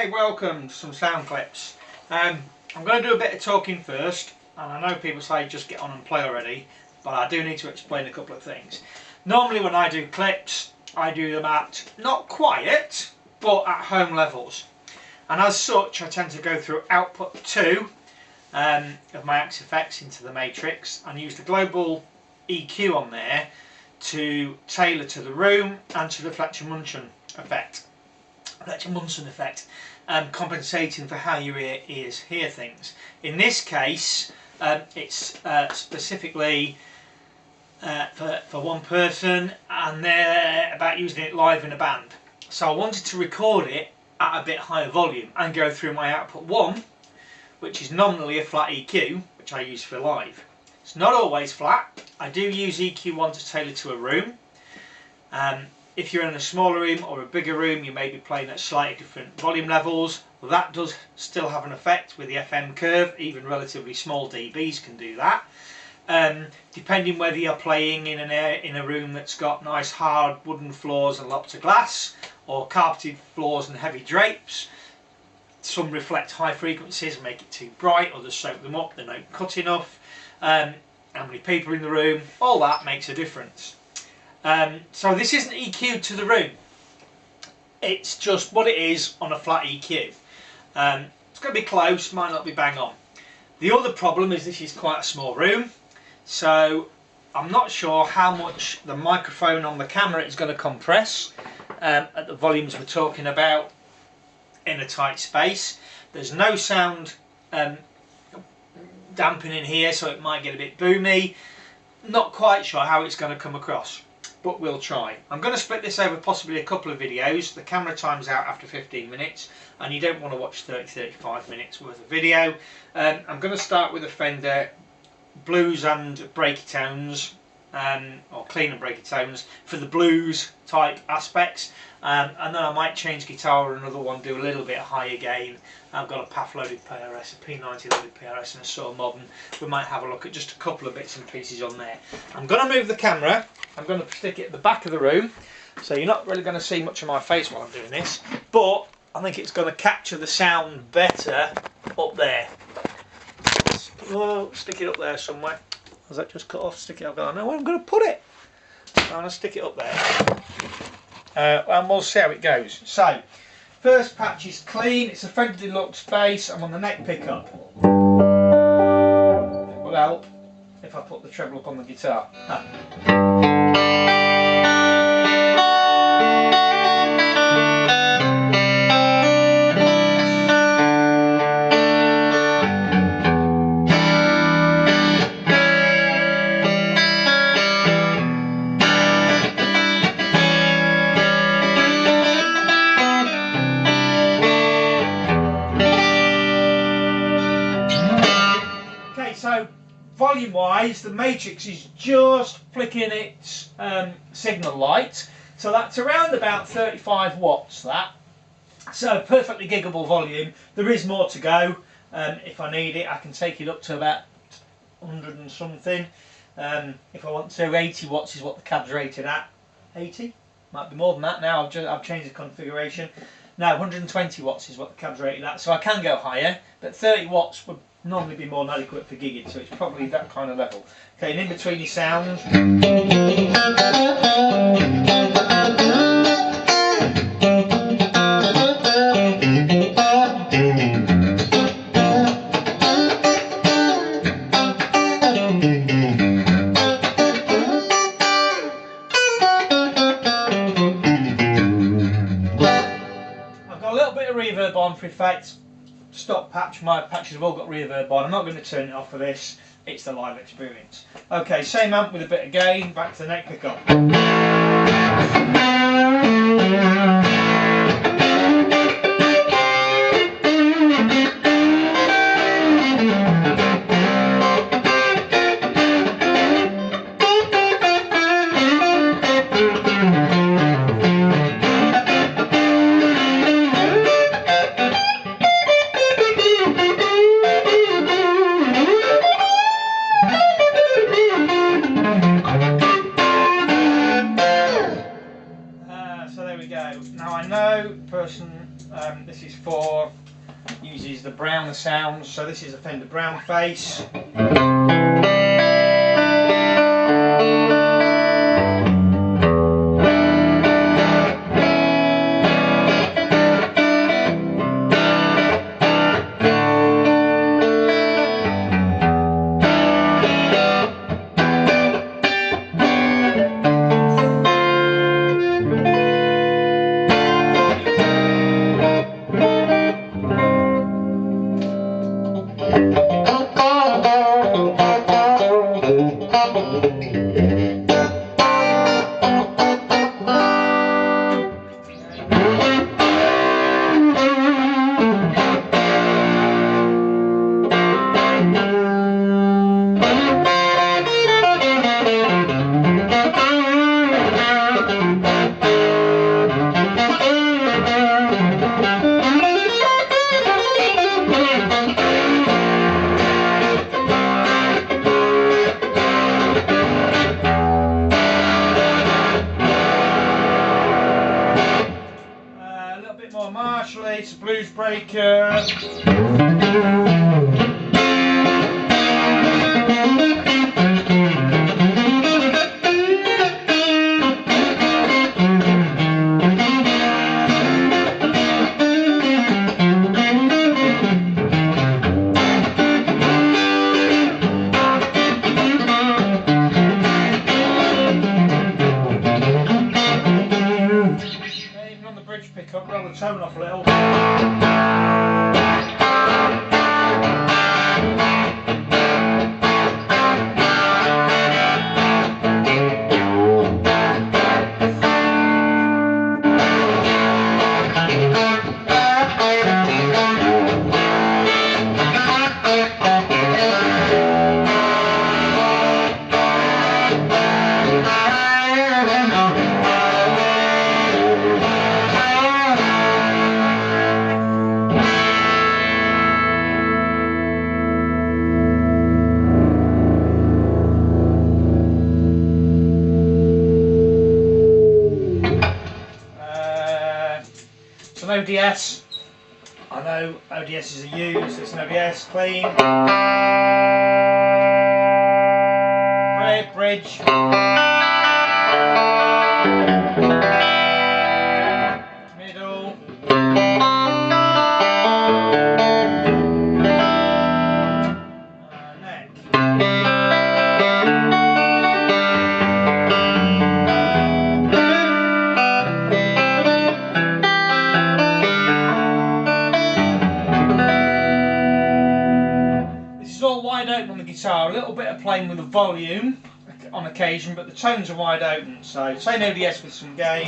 Hey, welcome to some sound clips. I'm going to do a bit of talking first, and I know people say just get on and play already, but I do need to explain a couple of things. Normally when I do clips, I do them at not quiet, but at home levels. And as such, I tend to go through output 2 of my Axe effects into the matrix and use the global EQ on there to tailor to the room and to the Fletcher-Munson effect. Compensating for how your ears hear things. In this case, it's specifically for one person, and they're about using it live in a band. So I wanted to record it at a bit higher volume and go through my output 1, which is nominally a flat EQ, which I use for live. It's not always flat. I do use EQ1 to tailor to a room. If you're in a smaller room or a bigger room, you may be playing at slightly different volume levels. Well, that does still have an effect with the FM curve. Even relatively small dBs can do that. Depending whether you're playing in a room that's got nice hard wooden floors and lots of glass, or carpeted floors and heavy drapes. Some reflect high frequencies and make it too bright, others soak them up, they don't cut enough. How many people in the room, all that makes a difference. So this isn't EQ'd to the room, it's just what it is on a flat EQ. It's going to be close, might not be bang on. The other problem is this is quite a small room, so I'm not sure how much the microphone on the camera is going to compress at the volumes we're talking about in a tight space. There's no sound dampening here, so it might get a bit boomy. Not quite sure how it's going to come across, but we'll try. I'm going to split this over possibly a couple of videos. The camera time's out after 15 minutes and you don't want to watch 30-35 minutes worth of video. I'm going to start with a Fender blues and breaky tones, or clean and breaky tones for the blues type aspects, and then I might change guitar or another one, do a little bit higher gain. I've got a PAF loaded PRS, a P90 loaded PRS and a Saw Modern. We might have a look at just a couple of bits and pieces on there. I'm going to move the camera, I'm going to stick it at the back of the room, so you're not really going to see much of my face while I'm doing this, but I think it's going to capture the sound better up there. Oh, stick it up there somewhere. Has that just cut off? Stick it up there. I know where I'm going to put it. I'm going to stick it up there. And we'll see how it goes. So, first patch is clean. It's a Fender Deluxe bass. I'm on the neck pickup. It will help if I put the treble up on the guitar. So volume wise, the matrix is just flicking its signal light, so that's around about 35 watts, that. So perfectly giggable volume. There is more to go. If I need it, I can take it up to about 100 and something. If I want to, 80 watts is what the cab's rated at. 80? Might be more than that now, I've changed the configuration. Now 120 watts is what the cab's rated at, so I can go higher, but 30 watts would normally be more than adequate for gigging, so it's probably that kind of level. Okay, and in between your sounds. I've got a little bit of reverb on for effect. Stop patch, my patches have all got reverb on. I'm not going to turn it off for this, it's the live experience. Okay, same amp with a bit of gain, back to the neck pickup. So there we go. guitar uses the browner sound, so this is a Fender Brown Face. It's a blues breaker. Even on the bridge pickup, roll the tone off a little. ODS. I know ODSs are used. It's an ODS clean. Bridge. Middle. Neck. All wide open on the guitar, a little bit of playing with the volume on occasion, but the tones are wide open, so same ODS with some gain.